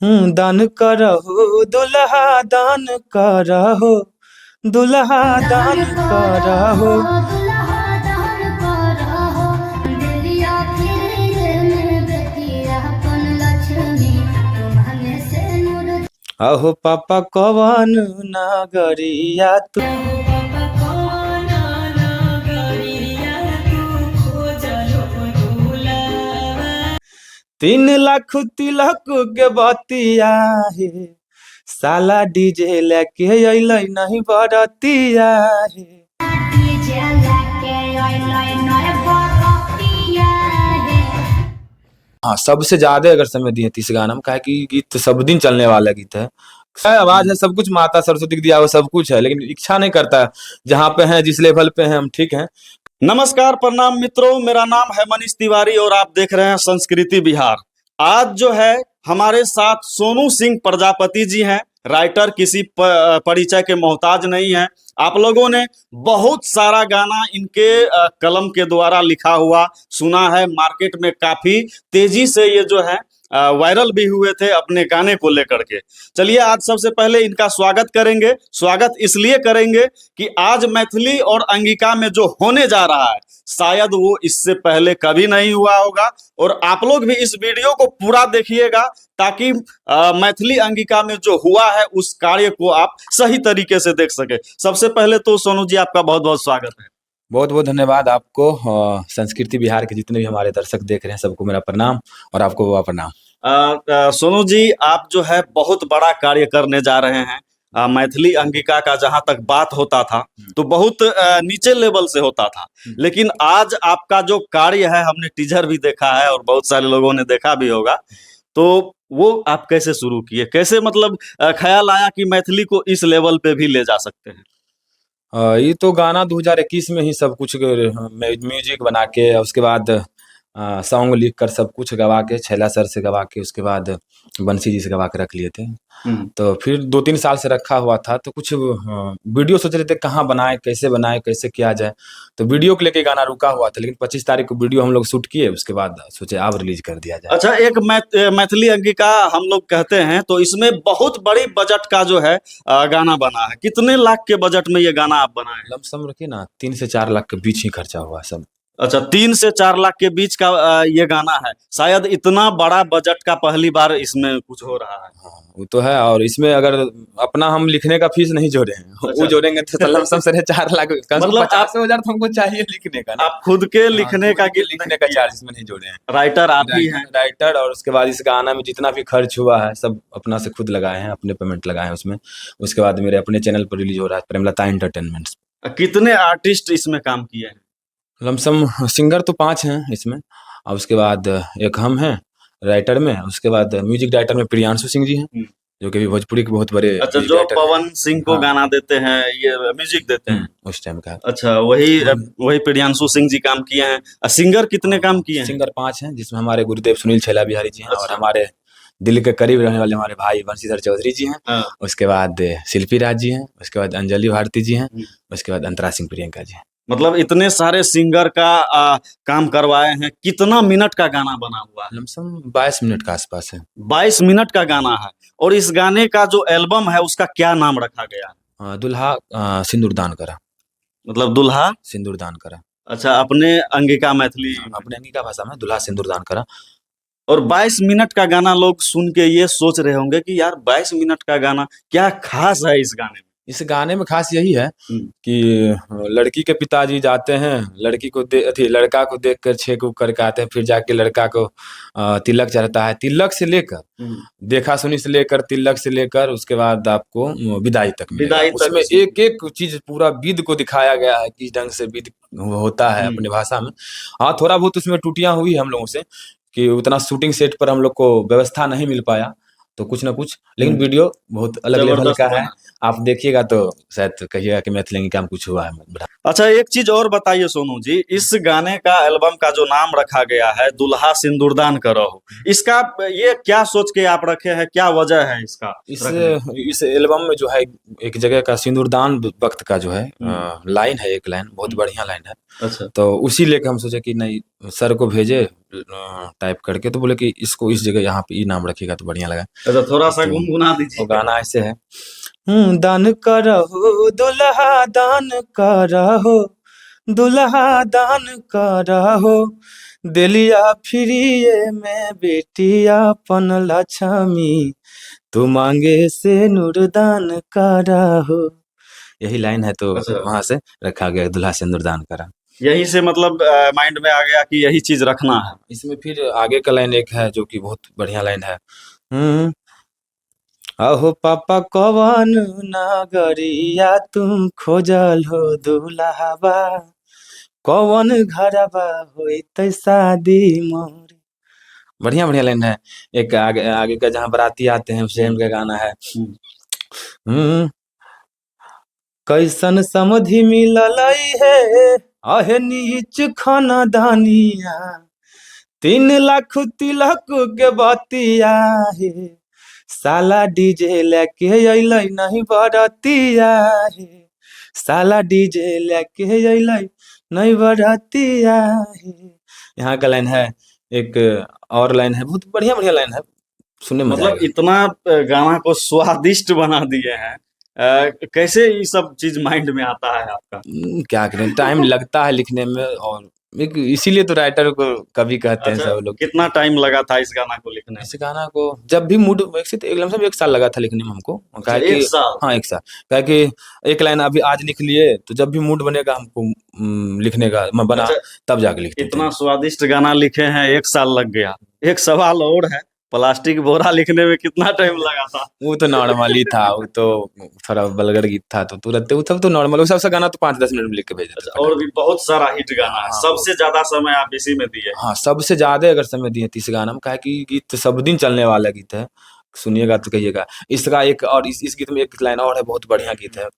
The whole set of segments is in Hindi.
दान करहो दुल्हा दान करहो, दुल्हा दान करहो। अहो पापा कवन नगरिया तू। 3 लाख तिलक के बतिया हे, साला डीजे लेके अइलै नहीं बरतिया हे। हाँ, सबसे ज्यादा अगर समय दिए इस गाना में, काहे कि गीत सब दिन चलने वाला गीत है। आवाज है, सब कुछ माता सरस्वती को दिया हुआ सब कुछ है, लेकिन इच्छा नहीं करता जहाँ पे हैं, जिस लेवल पे हैं हम, ठीक है। नमस्कार, प्रणाम मित्रों, मेरा नाम है मनीष तिवारी और आप देख रहे हैं संस्कृति बिहार। आज जो है हमारे साथ सोनू सिंह प्रजापति जी हैं। राइटर किसी परिचय के मोहताज नहीं है। आप लोगों ने बहुत सारा गाना इनके कलम के द्वारा लिखा हुआ सुना है। मार्केट में काफी तेजी से ये जो है वायरल भी हुए थे अपने गाने को लेकर के। चलिए आज सबसे पहले इनका स्वागत करेंगे। स्वागत इसलिए करेंगे कि आज मैथिली और अंगिका में जो होने जा रहा है शायद वो इससे पहले कभी नहीं हुआ होगा। और आप लोग भी इस वीडियो को पूरा देखिएगा ताकि मैथिली अंगिका में जो हुआ है उस कार्य को आप सही तरीके से देख सके। सबसे पहले तो सोनू जी आपका बहुत बहुत स्वागत है। बहुत बहुत धन्यवाद आपको। संस्कृति बिहार के जितने भी हमारे दर्शक देख रहे हैं सबको मेरा प्रणाम और आपको प्रणाम। सोनू जी, आप जो है बहुत बड़ा कार्य करने जा रहे हैं। मैथिली अंगिका का जहां तक बात होता था तो बहुत नीचे लेवल से होता था, लेकिन आज आपका जो कार्य है, हमने टीजर भी देखा है और बहुत सारे लोगों ने देखा भी होगा, तो वो आप कैसे शुरू किए, कैसे मतलब ख्याल आया कि मैथिली को इस लेवल पे भी ले जा सकते हैं? ये तो गाना 2021 में ही सब कुछ म्यूजिक बना के, उसके बाद सॉन्ग लिख कर सब कुछ गवा के, छैला सर से गवा के, उसके बाद बंसी जी से गवा के रख लिए थे। तो फिर 2-3 साल से रखा हुआ था, तो कुछ वीडियो सोच रहे थे कहाँ बनाए, कैसे किया जाए। तो वीडियो को लेके गाना रुका हुआ था, लेकिन 25 तारीख को वीडियो हम लोग शूट किए, उसके बाद सोचे अब रिलीज कर दिया जाए। अच्छा, एक मैथिली अंगिका हम लोग कहते हैं तो इसमें बहुत बड़ी बजट का जो है गाना बना है। कितने लाख के बजट में ये गाना आप बनाए? लमसम रखिए ना 3 से 4 लाख के बीच ही खर्चा हुआ सब। अच्छा, 3 से 4 लाख के बीच का ये गाना है। शायद इतना बड़ा बजट का पहली बार इसमें कुछ हो रहा है। हाँ, वो तो है। और इसमें अगर अपना हम लिखने का फीस नहीं जोड़े हैं, अच्छा। वो जोड़ेंगे तो लमसम से 4 लाख, मतलब 50,000 तो हमको चाहिए लिखने का ना। आप खुद के लिखने का चार्ज इसमें नहीं जोड़े हैं। राइटर आप ही हैं। राइटर, और उसके बाद इस गाना में जितना भी खर्च हुआ है सब अपना से खुद लगाए हैं, अपने पेमेंट लगाए हैं उसमें। उसके बाद मेरे अपने चैनल पर रिलीज हो रहा है, प्रेमलता एंटरटेनमेंट्स। कितने आर्टिस्ट इसमें काम किए हैं? लमसम सिंगर तो 5 हैं इसमें, और उसके बाद एक हम हैं राइटर में, उसके बाद म्यूजिक डायरेक्टर में प्रियांशु सिंह जी हैं, जो कि भोजपुरी के बहुत बड़े। अच्छा, जो पवन सिंह को गाना देते हैं, ये म्यूजिक देते हैं उस टाइम का। अच्छा, वही प्रियांशु सिंह जी काम किए हैं। सिंगर कितने काम किए हैं? सिंगर 5 हैं, जिसमें हमारे गुरुदेव सुनील छैला बिहारी जी हैं। अच्छा। और हमारे दिल के करीब रहने वाले हमारे भाई बंशीधर चौधरी जी हैं। उसके बाद शिल्पी राज जी हैं, उसके बाद अंजलि भारती जी हैं, उसके बाद अंतरा सिंह प्रियंका जी हैं। मतलब इतने सारे सिंगर का काम करवाए हैं। कितना मिनट का गाना बना हुआ है? लमसम 22 मिनट का आसपास है। 22 मिनट का गाना है। और इस गाने का जो एल्बम है उसका क्या नाम रखा गया है? दुल्हा सिंदूरदान करा। मतलब दुल्हा सिंदूरदान करा। अच्छा, अपने अंगिका मैथिली, अपने अंगिका भाषा में दुल्हा सिंदूरदान करा। और 22 मिनट का गाना, लोग सुन के ये सोच रहे होंगे कि यार 22 मिनट का गाना, क्या खास है इस गाने में? इस गाने में खास यही है कि लड़की के पिताजी जाते हैं, लड़का को देखकर छेक उक करके आते हैं, फिर जाके लड़का को तिलक चढ़ता है। तिलक से लेकर देखा सुनी से लेकर तिलक से लेकर उसके बाद आपको विदाई तक उसमें एक एक चीज पूरा विध को दिखाया गया है, किस ढंग से विध होता है अपनी भाषा में। हाँ, थोड़ा बहुत उसमें टूटियां हुई हम लोगों से कि उतना शूटिंग सेट पर हम लोग को व्यवस्था नहीं मिल पाया, तो कुछ ना कुछ, लेकिन वीडियो बहुत अलग लेवल का है। आप देखिएगा तो शायद कहिएगा कि मैथिली अंगिका में कुछ हुआ है। अच्छा, एक चीज और बताइए सोनू जी, इस गाने का एल्बम का जो नाम रखा गया है दुल्हा सिंदूरदान करो, इसका ये क्या सोच के आप रखे हैं, क्या वजह है इसका? इस एल्बम में जो है एक जगह का सिंदूरदान वक्त का जो है लाइन है, एक लाइन बहुत बढ़िया लाइन है। अच्छा। तो उसी लेके हम सोचे कि नहीं, सर को भेजे, टाइप करके, तो बोले कि इसको इस जगह यहाँ पे ये नाम रखिएगा तो बढ़िया लगा। अच्छा, थोड़ा सा तो गुनगुना वो दीजिए। गाना ऐसे है, दान करहो दुल्हा दान करहो, दुल्हा दान करहो, दिलिया फिरिए में बेटिया पन लक्ष्मी, तू मांगे से नूरदान करहो। यही लाइन है, तो अच्छा, वहां से रखा गया दुल्हा से नूरदान करा। यही से मतलब माइंड में आ गया कि यही चीज रखना है। इसमें फिर आगे का लाइन एक है जो कि बहुत बढ़िया लाइन है। हम्म अहो पापा कवन नगरिया तुम खोजल हो दुल्हाबा, कवन घरबा होइत शादी मोर। बढ़िया बढ़िया लाइन है। एक आगे आगे का जहाँ बाराती आते हैं उस हम्म, टाइम का गाना है। हम्म। हम्म कैसन समधि मिलल है, अहे नीच खानदानिया, 3 लाख तिलक के बतिया हे, साला डीजे लेके अइलै नहीं बरतिया हे, साला डीजे लेके अइलै नहीं बरतिया हे। यहाँ का लाइन है। एक और लाइन है, बहुत बढ़िया बढ़िया लाइन है, सुनने में मजा मतलब आएगा। इतना गाना को स्वादिष्ट बना दिए हैं। कैसे ये सब चीज माइंड में आता है आपका? क्या करें, टाइम लगता है लिखने में, और एक इसीलिए तो राइटर को कवि कहते हैं अच्छा, सब लोग। कितना टाइम लगा था इस गाना को लिखने में? इस गाना को जब भी मूड विकसित, एक लमसम 1 साल लगा था लिखने में हमको। अच्छा, कहा कि 1 साल। हाँ 1 साल, कहा कि एक लाइन अभी आज लिख लिए तो जब भी मूड बनेगा हमको लिखने का मैं बना, अच्छा, तब जाके लिखते थे। इतना स्वादिष्ट गाना लिखे हैं, 1 साल लग गया। एक सवाल और है, प्लास्टिक बोरा लिखने में कितना टाइम लगा था? वो तो नॉर्मल ही था, वो तो थोड़ा वल्गर गीत था तो तुरंत, वो सब तो नॉर्मल, वो सबसे गाना तो 5-10 मिनट में लिख के भेज देते अच्छा, थे और फटाफट। भी बहुत सारा हिट गाना है, हाँ सबसे ज्यादा समय आप इसी में दिए हैं। हाँ, सबसे ज्यादा अगर समय दिए तीस गाना में, कहा कि गीत सब दिन चलने वाला गीत है, सुनिएगा तो कहिएगा। इसका एक और इस गीत में एक लाइन और है, बहुत बढ़िया गीत है।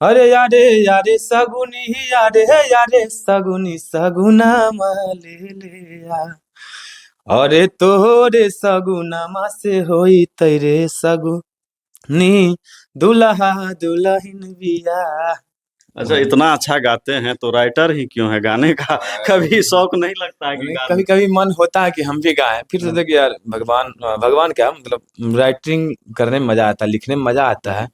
अरे यारे यारे सगुनी यारे यारे सगुनी सगुना ले ले आ, अरे तोरे सगुनामा से होई तेरे सगुनी, दुल्हा दुल्हन बिया। अच्छा, इतना अच्छा गाते हैं तो राइटर ही क्यों है गाने का? कभी शौक नहीं लगता है कि नहीं, गा कभी दूं? कभी मन होता है कि हम भी गाएं, फिर हाँ, सोचते कि यार भगवान भगवान क्या मतलब, राइटिंग करने में मजा आता है, लिखने में मजा आता है,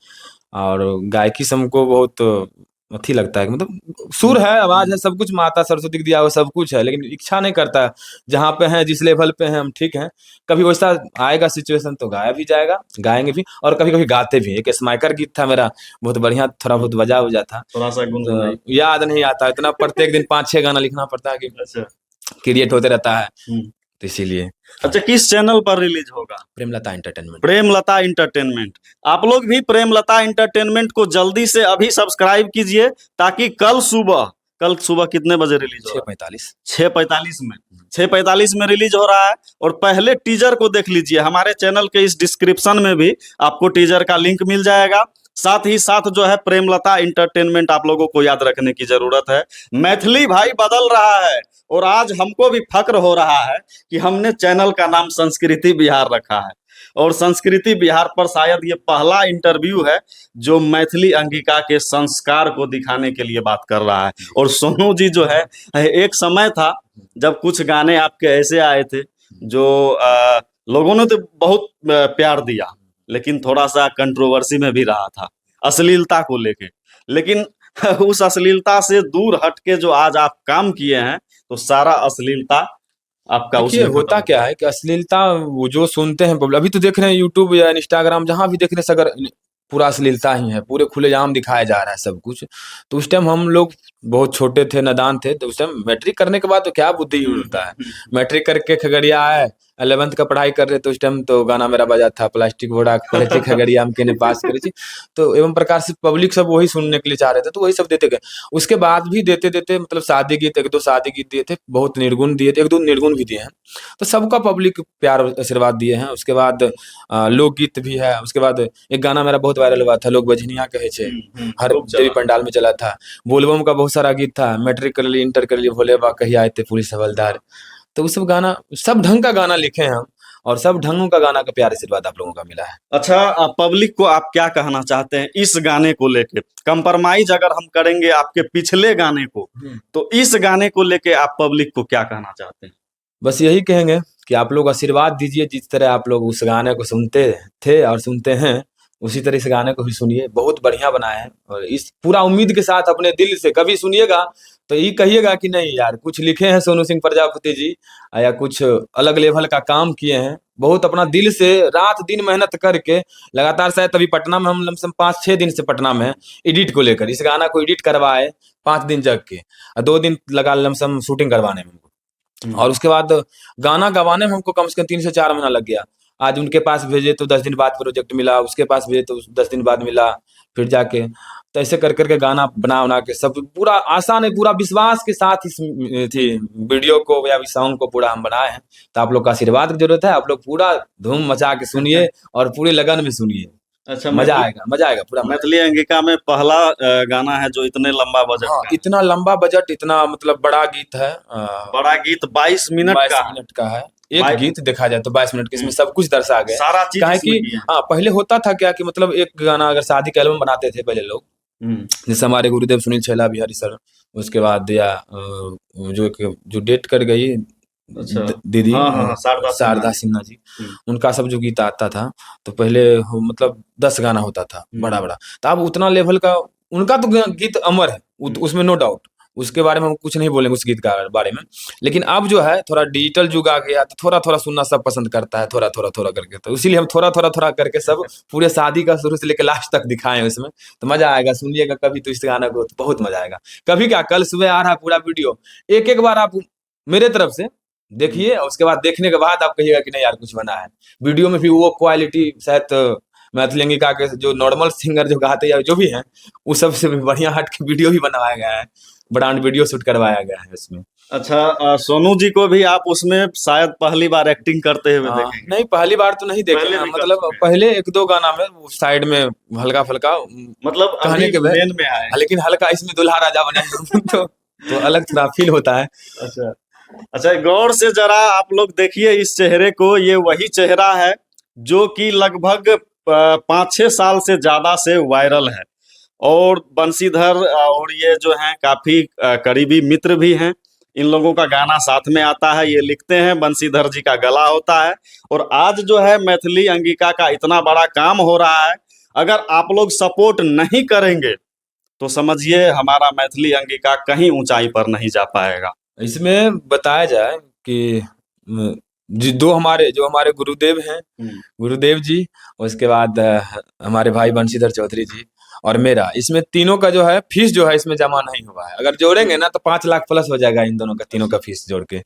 और गायकी से हमको बहुत अथी लगता है कि मतलब सुर है, आवाज है, सब कुछ माता सरस्वती को दिया हुआ सब कुछ है, लेकिन इच्छा नहीं करता। जहाँ पे हैं, जिस लेवल पे हैं हम, ठीक है, कभी वैसा आएगा सिचुएशन तो गाया भी जाएगा, गाएंगे भी, और कभी कभी गाते भी। एक स्माइकर गीत था मेरा, बहुत बढ़िया, थोड़ा बहुत बजा उजा था, थोड़ा सा गुनगुनाइए। याद नहीं आता इतना, प्रत्येक दिन 5-6 गाना लिखना पड़ता है कि अच्छा। क्रिएट होते रहता है, हम्म। तो इसीलिए। अच्छा, किस चैनल पर रिलीज होगा? प्रेमलता एंटरटेनमेंट। प्रेमलता इंटरटेनमेंट। आप लोग भी प्रेमलता इंटरटेनमेंट को जल्दी से अभी सब्सक्राइब कीजिए, ताकि कल सुबह कितने बजे रिलीज हो रहा है? 6:45। 6:45 में। 6:45 में रिलीज हो रहा है। और पहले टीजर को देख लीजिए, हमारे चैनल के इस डिस्क्रिप्शन में भी आपको टीजर का लिंक मिल जाएगा। साथ ही साथ जो है, प्रेमलता इंटरटेनमेंट आप लोगों को याद रखने की जरूरत है। मैथिली भाई बदल रहा है, और आज हमको भी फक्र हो रहा है कि हमने चैनल का नाम संस्कृति बिहार रखा है। और संस्कृति बिहार पर शायद ये पहला इंटरव्यू है जो मैथिली अंगिका के संस्कार को दिखाने के लिए बात कर रहा है। और सोनू जी जो है, एक समय था जब कुछ गाने आपके ऐसे आए थे जो लोगों ने तो बहुत प्यार दिया, लेकिन थोड़ा सा कंट्रोवर्सी में भी रहा था, अश्लीलता को लेके। लेकिन उस अश्लीलता से दूर हटके जो आज आप काम किए हैं, तो सारा अश्लीलता आपका देखिए उसमें खत्म होता हो क्या गया। है कि अश्लीलता वो जो सुनते हैं पब्लिक, अभी तो देख रहे हैं यूट्यूब या इंस्टाग्राम, जहां भी देख रहे हैं सगर पूरा अश्लीलता ही है, पूरे खुलेआम दिखाया जा रहा है सब कुछ। तो उस टाइम हम लोग बहुत छोटे थे, नादान थे, तो उस टाइम मैट्रिक करने के बाद तो क्या बुद्धि यूज होता है, मैट्रिक करके खगड़िया आए, 11th का पढ़ाई कर रहे, तो उस टाइम तो गाना मेरा बजा था, प्लास्टिक घोड़ा पढ़े खगड़िया हम केने पास करे थी। तो एवं प्रकार से पब्लिक सब वही सुनने के लिए चाह रहे थे, तो वही सब देते गए। उसके बाद भी देते देते मतलब शादी गीत 1-2 शादी गीत दिए थे, बहुत निर्गुण दिए थे, 1-2 निर्गुण भी दिए हैं। तो सबका पब्लिक प्यार आशीर्वाद दिए हैं। उसके बाद लोकगीत भी है। उसके बाद एक गाना मेरा बहुत वायरल हुआ था, लोग बजनिया कहे छे, हर खूब देवी चला। पंडाल में चला था। बोलबम का बहुत सारा गीत था, मैट्रिक कर लिए, इंटर कर लिए, भोले बा कही आए थे पुलिस हवलदार। तो वो सब गाना, सब ढंग का गाना लिखे हैं हम, और सब ढंगों का गाना का प्यार आशीर्वाद आप लोगों का मिला है। अच्छा, पब्लिक को आप क्या कहना चाहते हैं इस गाने को लेके? कंप्रोमाइज अगर हम करेंगे आपके पिछले गाने को, तो इस गाने को लेके आप पब्लिक को क्या कहना चाहते हैं? बस यही कहेंगे कि आप लोग आशीर्वाद दीजिए, जिस तरह आप लोग उस गाने को सुनते थे और सुनते हैं, उसी तरह इस गाने को भी सुनिए। बहुत बढ़िया बनाया है और इस पूरा उम्मीद के साथ अपने दिल से कभी सुनिएगा तो ये कहिएगा कि नहीं यार, कुछ लिखे हैं सोनू सिंह प्रजापति जी, या कुछ अलग लेवल का काम किए हैं। बहुत अपना दिल से रात दिन मेहनत करके लगातार, शायद तभी पटना में हम लमसम 5-6 दिन से पटना में हैं एडिट को लेकर। इस गाना को एडिट करवाए 5 दिन जग के, और 2 दिन लगा लमसम शूटिंग करवाने में हमको। और उसके बाद गाना गवाने में हमको कम से कम 3 से 4 महीना लग गया। आज उनके पास भेजे तो 10 दिन बाद प्रोजेक्ट मिला, उसके पास भेजे तो 10 दिन बाद मिला, फिर जाके तो ऐसे कर करके गाना बना के सब पूरा आसान है, पूरा विश्वास के साथ इस थी वीडियो को या सॉन्ग को पूरा हम बनाए हैं। तो आप लोग का आशीर्वाद की जरूरत है। आप लोग पूरा धूम मचा के सुनिए और पूरे लगन में सुनिए। अच्छा, मजा आएगा, मजा आएगा, पूरा मजा मैथिली अंगिका में पहला गाना है जो इतने लंबा बजट हाँ, का है। इतना लंबा बजट, इतना मतलब बड़ा गीत है। बड़ा गीत 22 मिनट 22 का है। मिनट का है। एक 22 गीत देखा जाए तो 22 मिनट के, इसमें सब कुछ दर्शा गया। सारा चीज काहे इसमें कि किया है। हाँ, पहले होता था क्या कि मतलब एक गाना अगर शादी का एल्बम बनाते थे पहले लोग, जैसे हमारे गुरुदेव सुनील छैला बिहारी सर, उसके बाद या जो डेट कर गई अच्छा। दीदी हाँ, हाँ, शारदा शारदा सिन्हा सिन्हा जी, उनका सब जो गीत आता था तो पहले मतलब 10 गाना होता था बड़ा बड़ा। तो अब उतना लेवल का उनका तो गीत अमर है, उसमें नो डाउट। उसके बारे में हम कुछ नहीं बोलेंगे उस गीत का बारे में। लेकिन अब जो है थोड़ा डिजिटल युग आ गया तो थोड़ा थोड़ा सुनना सब पसंद करता है, थोड़ा थोड़ा थोड़ा करके। तो इसीलिए हम थोड़ा थोड़ा थोड़ा करके सब पूरे शादी का शुरू से लेकर लास्ट तक दिखाए हैं उसमें। तो मजा आएगा, सुनिएगा कभी तो इस गाना को, तो बहुत मजा आएगा। कभी क्या, कल सुबह आ रहा है पूरा वीडियो, एक एक बार आप मेरे तरफ से देखिए, और उसके बाद देखने के बाद आप कहिएगा कि नहीं यार कुछ बना है। वीडियो में भी वो क्वालिटी शायद मैथिली अंगिका के जो नॉर्मल सिंगर जो गाते या जो भी हैं, उस सब से भी बढ़िया हट के वीडियो भी बनवाया गया है, ब्रांड वीडियो शूट करवाया गया है उसमें। अच्छा, सोनू जी को भी आप उसमें शायद पहली बार एक्टिंग करते हुए देखेंगे। नहीं, पहली बार तो नहीं देखे पहले हैं, भी कर मतलब चुके हैं। पहले 1-2 गाना में वो साइड में हल्का फुल्का मतलब कहने अभी के मेन में आए। लेकिन हल्का इसमें दूल्हा राजा बने हैं, तो अलग थोड़ा फील होता है। अच्छा, अच्छा, गौर से जरा आप लोग देखिए इस चेहरे को। ये वही चेहरा है जो कि लगभग 5-6 साल से ज्यादा से वायरल है। और बंशीधर और ये जो हैं काफी करीबी मित्र भी हैं। इन लोगों का गाना साथ में आता है, ये लिखते हैं, बंशीधर जी का गला होता है। और आज जो है मैथिली अंगिका का इतना बड़ा काम हो रहा है, अगर आप लोग सपोर्ट नहीं करेंगे तो समझिए हमारा मैथिली अंगिका कहीं ऊंचाई पर नहीं जा पाएगा। इसमें बताया जाए कि जो हमारे गुरुदेव हैं, गुरुदेव जी, उसके बाद हमारे भाई बंशीधर चौधरी जी और मेरा, इसमें तीनों का जो है फीस जो है इसमें जमा नहीं हुआ है। अगर जोड़ेंगे ना तो 5 लाख प्लस हो जाएगा इन दोनों का, तीनों का फीस जोड़ के।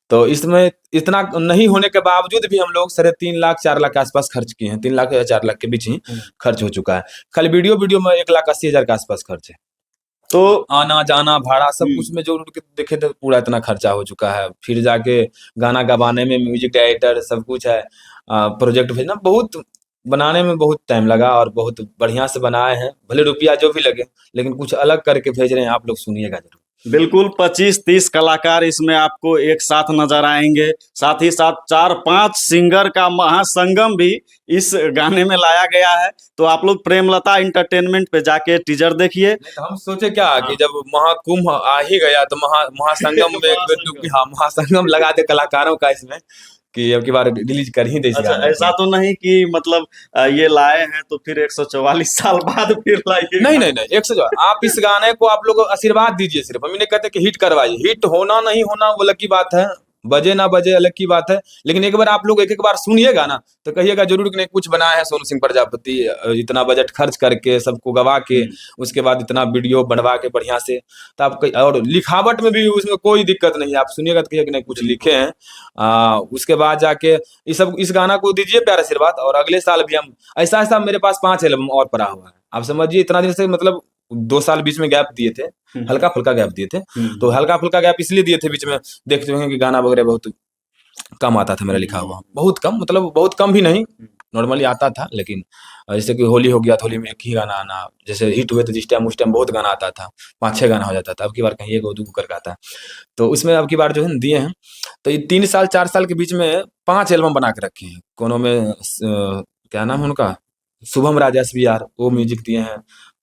तो इसमें इतना नहीं होने के बावजूद भी हम लोग 3.5 लाख 4 लाख के आसपास खर्च किए हैं। 3 लाख या 4 लाख के बीच ही खर्च हो चुका है। खाली वीडियो में 1,80,000 के आसपास खर्च है। तो आना जाना भाड़ा सब कुछ में जो देखे तो पूरा इतना खर्चा हो चुका है। फिर जाके गाना गवाने में म्यूजिक डायरेक्टर सब कुछ है, प्रोजेक्ट भेजना, बहुत बनाने में बहुत टाइम लगा और बहुत बढ़िया से बनाए हैं। भले रुपया जो भी लगे, लेकिन कुछ अलग करके भेज रहे हैं, आप लोग सुनिएगा जरूर। बिल्कुल 25-30 कलाकार इसमें आपको एक साथ नजर आएंगे। साथ ही साथ 4-5 सिंगर का महासंगम भी इस गाने में लाया गया है। तो आप लोग प्रेमलता इंटरटेनमेंट पे जाके टीजर देखिए। तो हम सोचे क्या कि जब महाकुंभ आ ही गया तो महासंगम में महासंगम लगा दे कलाकारों का इसमें, कि अब की बार रिलीज कर ही दे इस अच्छा, गाने ऐसा को। तो नहीं कि मतलब ये लाए हैं तो फिर 144 साल बाद फिर लाइए। नहीं नहीं नहीं, 100 आप इस गाने को आप लोग आशीर्वाद दीजिए। सिर्फ हम नहीं कहते कि हिट करवाइए, हिट होना नहीं होना वो अलग की बात है, बजे ना बजे अलग की बात है। लेकिन एक बार आप लोग एक बार सुनिएगा ना तो कहिएगा जरूर कि नहीं कुछ बनाया है सोनू सिंह प्रजापति, इतना बजट खर्च करके सबको गवा के, उसके बाद इतना वीडियो बनवा के बढ़िया से। तो आप और लिखावट में भी उसमें कोई दिक्कत नहीं है, आप सुनिएगा तो कहिएगा कि नहीं कुछ लिखे हैं। उसके बाद जाके इस गाना को दीजिए प्यार आशीर्वाद। और अगले साल भी हम ऐसा ऐसा, मेरे पास 5 एल्बम और पड़ा हुआ है। आप समझिए इतना दिन से मतलब 2 साल बीच में गैप दिए थे, हल्का फुल्का गैप दिए थे। तो हल्का फुल्का गैप इसलिए दिए थे बीच में, देखते होंगे कि गाना वगैरह बहुत कम आता था मेरा लिखा हुआ, बहुत कम, मतलब बहुत कम भी नहीं, नॉर्मली आता था। लेकिन जैसे कि होली हो गया तो होली में एक ही गाना आना, जैसे हिट हुए तो जिस टाइम उस टाइम बहुत गाना आता था, 5-6 गाना हो जाता था। अब की बार कहीं 1-2 करके आता है। तो उसमें अब की बार जो है दिए हैं। तो ये 3 साल 4 साल के बीच में 5 एल्बम बना के रखे हैं। कोनो में क्या नाम है उनका, शुभम राजस भी यार, वो म्यूजिक दिए हैं।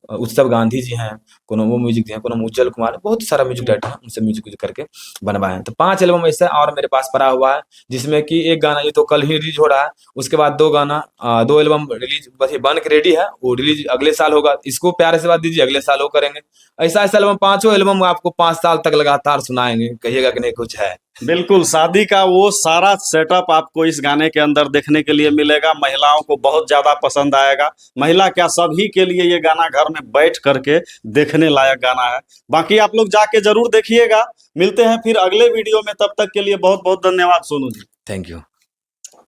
उत्सव गांधी जी हैं, कोनो वो म्यूजिक हैं, कोनो उज्जवल कुमार, बहुत सारा म्यूजिक डायरेक्टर हैं, उनसे म्यूजिक करके बनवाए हैं। तो 5 एल्बम ऐसा और मेरे पास पड़ा हुआ है, जिसमें कि एक गाना ये तो कल ही रिलीज हो रहा है, उसके बाद 2 गाना 2 एल्बम रिलीज बस ये बन के रेडी है, वो रिलीज अगले साल होगा। इसको प्यारे से बात दीजिए, अगले साल वो करेंगे। ऐसा एल्बम, 5 एल्बम आपको 5 साल तक लगातार सुनाएंगे, कहिएगा कि नहीं कुछ है। बिल्कुल, शादी का वो सारा सेटअप आपको इस गाने के अंदर देखने के लिए मिलेगा। महिलाओं को बहुत ज्यादा पसंद आएगा, महिला क्या सभी के लिए ये गाना घर में बैठ करके देखने लायक गाना है। बाकी आप लोग जाके जरूर देखिएगा। मिलते हैं फिर अगले वीडियो में, तब तक के लिए बहुत बहुत धन्यवाद सोनू जी। Thank you.